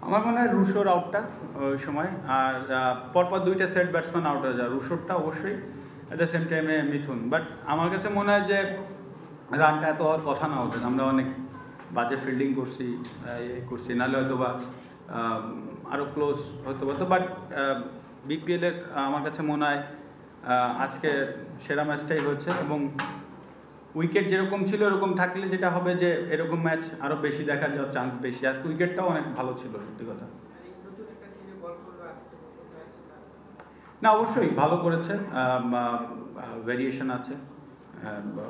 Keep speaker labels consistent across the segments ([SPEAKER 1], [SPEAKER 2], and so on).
[SPEAKER 1] আমার মনে হয় রুশোর আউটটা ওই সময়, আর পরপর দুইটা সেট ব্যাটসম্যান আউট হয়ে যায়। রুশোরটা অবশ্যই, অ্যাট দ্য সেম টাইমে মিথুন। বাট আমার কাছে মনে হয় যে রানটা এত হওয়ার কথা না হতো, আমরা অনেক বাজে ফিল্ডিং করছি, নাহলে হয়তো বা আরও ক্লোজ হতে পারতো। বাট বিপিএলের আমার কাছে মনে হয় আজকে সেরা ম্যাচটাই হয়েছে, এবং উইকেট যেরকম ছিল এরকম থাকলে যেটা হবে যে এরকম ম্যাচ আরও বেশি দেখার যাওয়ার চান্স বেশি। আজকে উইকেটটাও অনেক ভালো ছিল, সত্যি কথা। না, অবশ্যই ভালো করেছে, ভেরিয়েশন আছে,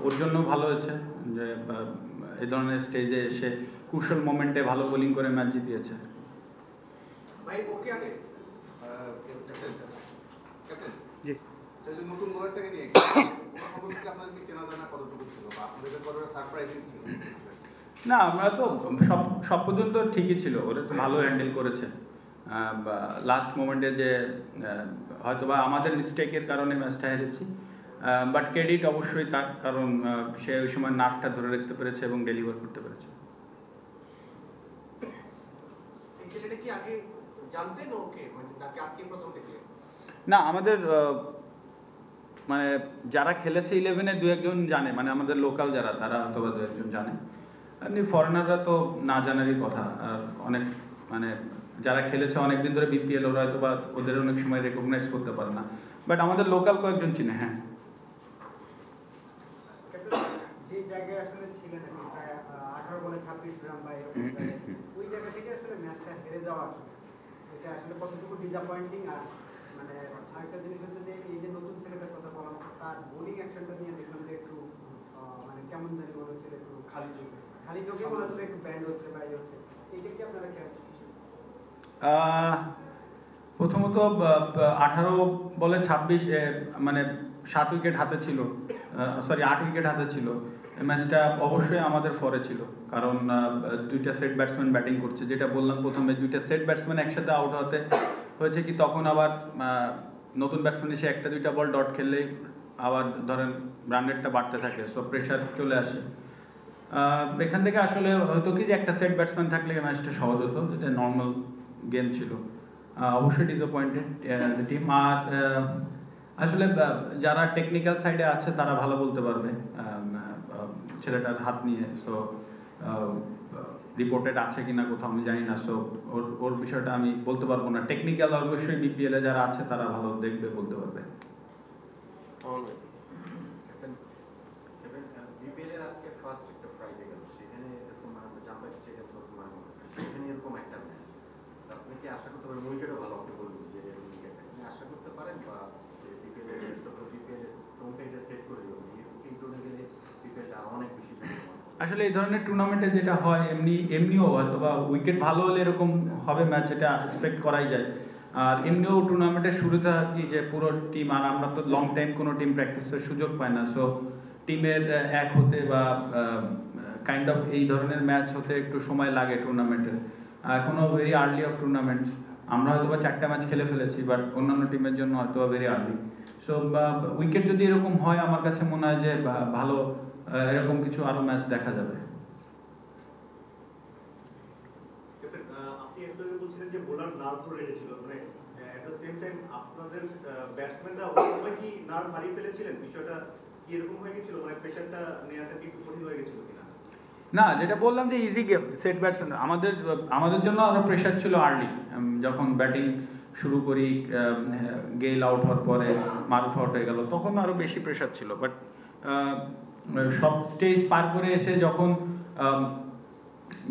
[SPEAKER 1] ওর জন্য ভালো হয়েছে যে এই ধরনের স্টেজে এসে ক্রুশাল মোমেন্টে ভালো বোলিং করে ম্যাচ জিতিয়েছে। জি,
[SPEAKER 2] নতুন বোলারটাকে নিয়ে আপনাদের কি চেনা জানা কতটুকু ছিল বা আপনাদের কতটা সারপ্রাইজিং ছিল?
[SPEAKER 1] না, আমরা তো সব পর্যন্ত ঠিকই ছিল, ওরা তো ভালো হ্যান্ডেল করেছে। লাস্ট মোমেন্টে যে হয়তোবা আমাদের মিস্টেকের কারণে ম্যাচটা হেরেছি, বাট ক্রেডিট অবশ্যই তার, কারণ সে ওই সময় নার্ভটা ধরে রাখতে পেরেছে এবং ডেলিভার করতে পেরেছে। না, আমাদের মানে যারা খেলেছে 11-এ দু একজন জানে, মানে আমাদের লোকাল যারা, তারা অথবা দু একজন জানে। এমনি ফরেনাররা তো না জানারই কথা। আর অনেক মানে যারা খেলেছে অনেকদিন ধরে বিপিএল, ওরা হয়তো বা ওদের অনেক সময় রেকগনাইজ করতে পারে না, বাট আমাদের লোকাল কয়েকজন চিনে। হ্যাঁ,
[SPEAKER 3] যে জায়গায় আসলে ছিলেন 18 বলে 26 রান বা এরকম, ওই জায়গা থেকে আসলে ম্যাচটা হেরে যাওয়া এটা আসলে কতটুকু ডিসঅ্যাপয়েন্টিং। আর মানে আরেকটা জিনিস হচ্ছে যে এই যে নতুন ছেলেটার কথা বলা, তার বোলিং অ্যাকশনটা নিয়ে দেখলাম যে একটু মানে কেমন জানি মনে হচ্ছে, একটু খালি চোখে মনে হচ্ছে একটু ব্যান্ড হচ্ছে বা এই হচ্ছে, এইটা কি আপনারা খেয়াল?
[SPEAKER 1] প্রথমত 18 বলে 26, মানে 7 উইকেট হাতে ছিল, 8 উইকেট হাতে ছিল। এই ম্যাচটা অবশ্যই আমাদের ফরে ছিল, কারণ দুইটা সেট ব্যাটসম্যান ব্যাটিং করছে। যেটা বললাম প্রথমে, দুইটা সেট ব্যাটসম্যান একসাথে আউট হতে হয়েছে কি, তখন আবার নতুন ব্যাটসম্যান এসে একটা দুইটা বল ডট খেললেই আবার ধরেন রান রেটটা বাড়তে থাকে, সো প্রেশার চলে আসে। এখান থেকে আসলে হয়তো কি যে একটা সেট ব্যাটসম্যান থাকলে ম্যাচটা সহজ হতো, যেটা নর্মাল গেম ছিল। অবশ্যই ডিসঅ্যাপয়েন্টেড অ্যাজ এ টিম। আর আসলে যারা টেকনিক্যাল সাইডে আছে তারা ভালো বলতে পারবে ছেলেটার হাত নিয়ে। সো রিপোর্টেড আছে কিনা কোথাও আমি জানি না, সো ওর বিষয়টা আমি বলতে পারবো না। টেকনিক্যাল অবশ্যই বিপিএলে যারা আছে তারা ভালো দেখবে, বলতে পারবে। আসলে এই ধরনের টুর্নামেন্টে যেটা হয়, এমনিও হয়তো বা উইকেট ভালো হলে এরকম হবে ম্যাচ, এটা এক্সপেক্ট করাই যায়। আর এমনিও টুর্নামেন্টের শুরুতে হয় কি যে পুরো টিম, আর আমরা তো লং টাইম কোনো টিম প্র্যাকটিসের সুযোগ পায় না, সো টিমের এক হতে বা কাইন্ড অফ এই ধরনের ম্যাচ হতে একটু সময় লাগে টুর্নামেন্টের। এখনও ভেরি আর্লি অফ টুর্নামেন্টস, আমরা হয়তো বা 4টা ম্যাচ খেলে ফেলেছি, বাট অন্যান্য টিমের জন্য হয়তো ভেরি আর্লি। সো উইকেট যদি এরকম হয়, আমার কাছে মনে হয় যে ভালো এরকম কিছু আরো ম্যাচ দেখা যাবে।
[SPEAKER 4] আপনি একটু বলছিলেন যে বোলার নার্ভ ধরে রেখেছিল, মানে এট দ্য সেম টাইম আপনাদের ব্যাটসম্যানরা ওই সময় কি নার্ভ হারিয়ে ফেলেছিলেন? বিষয়টা কি এরকম হয়ে গেছিল, মানে প্রেশারটা নেওয়াটা কি একটু কঠিন হয়ে গেছিল কিনা?
[SPEAKER 1] না, যেটা বললাম যে ইজি গেম, সেট ব্যাটসম্যান আমাদের জন্য আরো প্রেশার ছিল আর্লি, যখন ব্যাটিং শুরু করি। গেইল আউট হওয়ার পরে মারুফ আউট হয়ে গেল, তখন আরো বেশি প্রেশার ছিল। বাট সব স্টেজ পার করে এসে যখন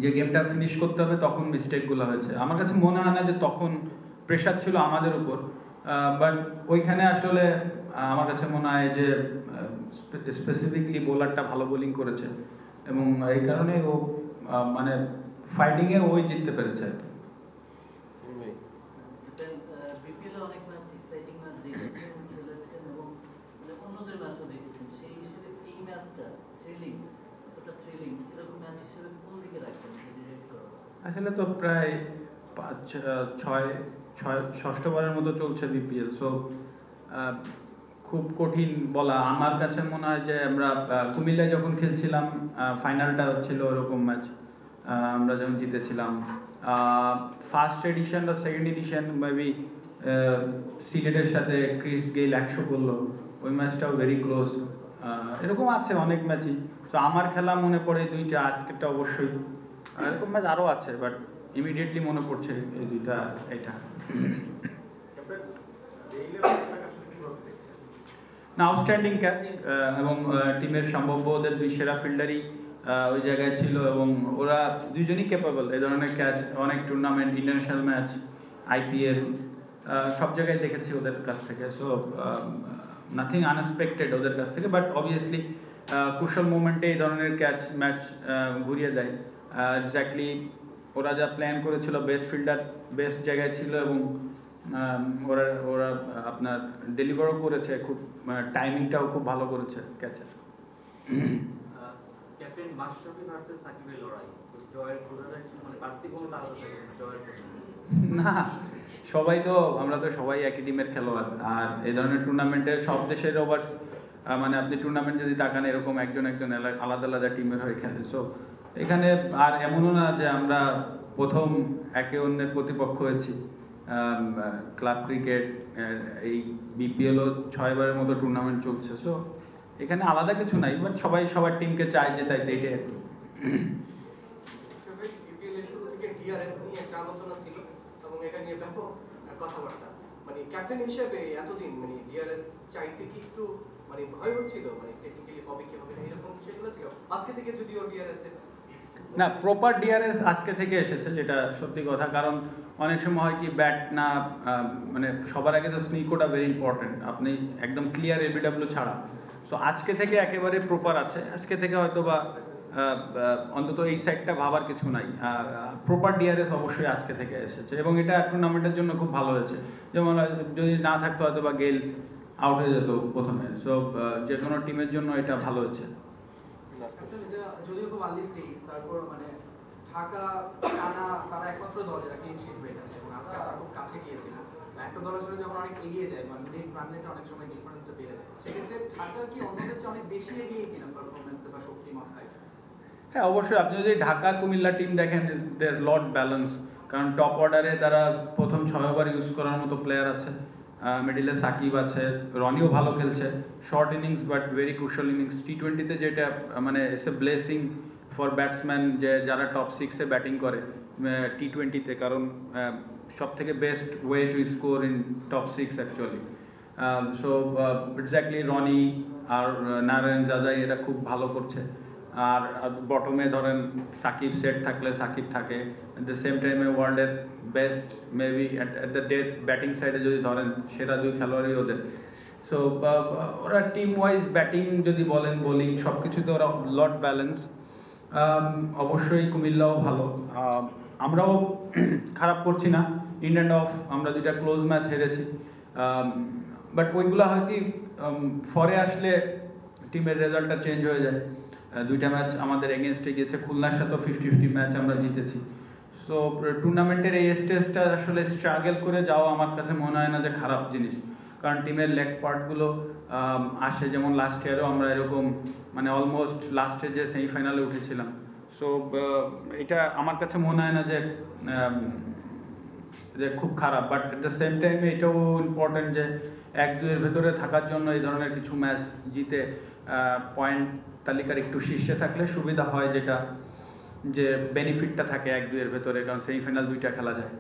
[SPEAKER 1] যে গেমটা ফিনিশ করতে হবে, তখন মিস্টেকগুলো হয়েছে। আমার কাছে মনে হয় না যে তখন প্রেশার ছিল আমাদের উপর, বাট ওইখানে আসলে আমার কাছে মনে হয় যে স্পেসিফিকলি বোলারটা ভালো বোলিং করেছে, এবং এই কারণে ও মানে ফাইটিংয়ে ওই জিততে পেরেছে আর কি। আসলে তো প্রায় 6-6 মতো চলছে বিপিএল, সো খুব কঠিন বলা। আমার কাছে মনে হয় যে আমরা কুমিল্লায় যখন খেলছিলাম, ফাইনালটা ছিল ওরকম ম্যাচ, আমরা যখন জিতেছিলাম ফার্স্ট এডিশন বা সেকেন্ড এডিশন মেবি সিলেটের সাথে ক্রিস গেইল 100 করলো, ওই ম্যাচটাও ভেরি ক্লোজ। এরকম আছে অনেক ম্যাচই। তো আমার খেলা মনে পড়ে দুইটা, আজকেরটা অবশ্যই, এরকম ম্যাচ আরও আছে বাট ইমিডিয়েটলি মনে পড়ছে এই দুইটা, এটা না আউটস্ট্যান্ডিং ক্যাচ, এবং টিমের সম্ভাব্য ওদের দুই সেরা ফিল্ডারই ওই জায়গায় ছিল, এবং ওরা দুইজনই ক্যাপেবল এই ধরনের ক্যাচ। অনেক টুর্নামেন্ট, ইন্টারন্যাশনাল ম্যাচ, আইপিএল সব জায়গায় দেখেছি ওদের কাছ থেকে। সো নাথিং আনএক্সপেক্টেড ওদের কাছ থেকে, বাট অবভিয়াসলি ক্রুশাল মোমেন্টে এই ধরনের ক্যাচ ম্যাচ ঘুরিয়ে দেয়। এক্স্যাক্টলি ওরা যা প্ল্যান করেছিল, বেস্ট ফিল্ডার বেস্ট জায়গায় ছিল, এবং ওরা ওরা আপনার ডেলিভারও করেছে, খুব টাইমিংটাও খুব ভালো করেছে ক্যাচের।
[SPEAKER 5] ক্যাপ্টেন মাশরাফি ভার্সেস সাকিবের লড়াই, জয়ের বোঝা যাচ্ছে মানে প্রার্থিক কোনো তাহলে জয়ের
[SPEAKER 1] না, সবাই তো, আমরা তো সবাই একই টিমের খেলোয়াড়, আর এই ধরনের টুর্নামেন্টের সব দেশের ওভার, মানে আপনি টুর্নামেন্ট যদি তাকান এরকম একজন একজন আলাদা আলাদা টিমের হয়ে খেলে। সো এখানে আর এমনও না যে আমরা প্রথম একে অন্যের প্রতিপক্ষ হয়েছি। ক্লাব ক্রিকেট, এই বিপিএলও 6 বারের মতো টুর্নামেন্ট চলছে। সো এখানে আলাদা কিছু নাই, বাট সবাই সবার টিমকে চায় জেতাইতে, এটাই আর কি।
[SPEAKER 6] বিপিএলের শুরু থেকে ডিআরএস নিয়ে একটা আলোচনা ছিল এবং এটা নিয়ে ব্যাপক কথাবার্তা, মানে ক্যাপ্টেন হিসেবে এতদিন মানে ডিআরএস চাইতে কি একটু মানে ভয় হচ্ছিল, মানে টেকনিক্যালি হবে কি হবে না এরকম বিষয়গুলো ছিল আজকে থেকে, যদিও ডিআরএস
[SPEAKER 1] না, প্রপার ডিআরএস আজকে থেকে এসেছে, যেটা সত্যি কথা। কারণ অনেক সময় হয় কি ব্যাট না, মানে সবার আগে তো স্নিকোটা ভেরি ইম্পর্টেন্ট, আপনি একদম ক্লিয়ার এবিডব্লিউ ছাড়া। সো আজকে থেকে একেবারে প্রপার আছে, আজকে থেকে হয়তো বা অন্তত এই সাইডটা ভাবার কিছু নাই। প্রপার ডিআরএস অবশ্যই আজকে থেকে এসেছে, এবং এটা টুর্নামেন্টের জন্য খুব ভালো হয়েছে। যেমন যদি না থাকতো হয়তো বা গেল আউট হয়ে যেত প্রথমে। সো যে কোনো টিমের জন্য এটা ভালো হয়েছে।
[SPEAKER 6] যদিও খুব আর্লি স্টেজ, তারপর মানে ঢাকা টানা তারা একমাত্র দল যারা ক্লিন শিট হয়ে গেছে এবং আজকে তারা খুব কাছে গিয়েছিল। একটা দল আসলে যখন অনেক এগিয়ে যায় বা মিনিটে অনেক সময় ডিফারেন্সটা বেড়ে যায়, সেক্ষেত্রে ঢাকা কি অন্যদের চেয়ে অনেক বেশি এগিয়ে কিনা পারফরমেন্সে বা শক্তিমত্তায়?
[SPEAKER 1] হ্যাঁ, অবশ্যই। আপনি যদি ঢাকা কুমিল্লা টিম দেখেন, দের লট ব্যালেন্স, কারণ টপ অর্ডারে তারা প্রথম 6 ওভার ইউজ করার মতো প্লেয়ার আছে, মিডিলে সাকিব আছে, রনিও ভালো খেলছে, short innings but very crucial innings. টি20তে যেটা মানে it's a blessing for batsman যে যারা টপ 6-এ ব্যাটিং করে টি20তে, কারণ সব থেকে best way to score in top 6 actually. So exactly Rony আর নারায়ণ জাজাই এরা খুব ভালো করছে। আর বটমে ধরেন সাকিব সেট থাকলে সাকিব থাকে, অ্যাট দ্য সেম টাইমে ওয়ার্ল্ডের best maybe at the death batting সাইডে যদি ধরেন সেরা দুই খেলোয়াড়ই ওদের। সো ওরা টিম ওয়াইজ ব্যাটিং যদি বলেন, বোলিং, সব কিছুতে ওরা লট ব্যালেন্স। অবশ্যই কুমিল্লাও ভালো, আমরাও খারাপ করছি না। ইন্ডিয়ান অফ আমরা দুইটা ক্লোজ ম্যাচ হেরেছি, বাট ওইগুলো হয় কি ফরে আসলে টিমের রেজাল্টটা চেঞ্জ হয়ে যায়। দুইটা ম্যাচ আমাদের এগেনস্টে গিয়েছে, খুলনার সাথেও 50-50 ম্যাচ আমরা জিতেছি। সো টুর্নামেন্টের এই স্টেজটা আসলে স্ট্রাগল করে যাওয়া আমার কাছে মনে হয় না যে খারাপ জিনিস, কারণ টিমের লেগ পার্টগুলো আসে। যেমন লাস্ট ইয়ারও আমরা এরকম মানে অলমোস্ট লাস্টে যে সেমিফাইনালে উঠেছিলাম। সো এটা আমার কাছে মনে হয় না যে খুব খারাপ, বাট এট দ্য সেম টাইমে এটাও ইম্পর্টেন্ট যে 1-2-এর ভেতরে থাকার জন্য এই ধরনের কিছু ম্যাচ জিতে পয়েন্ট তালিকার একটু শীর্ষে থাকলে সুবিধা হয়, যেটা যে বেনিফিটটা থাকে 1-2-এর ভেতরে, কারণ সেমিফাইনাল 2টা খেলা যায়।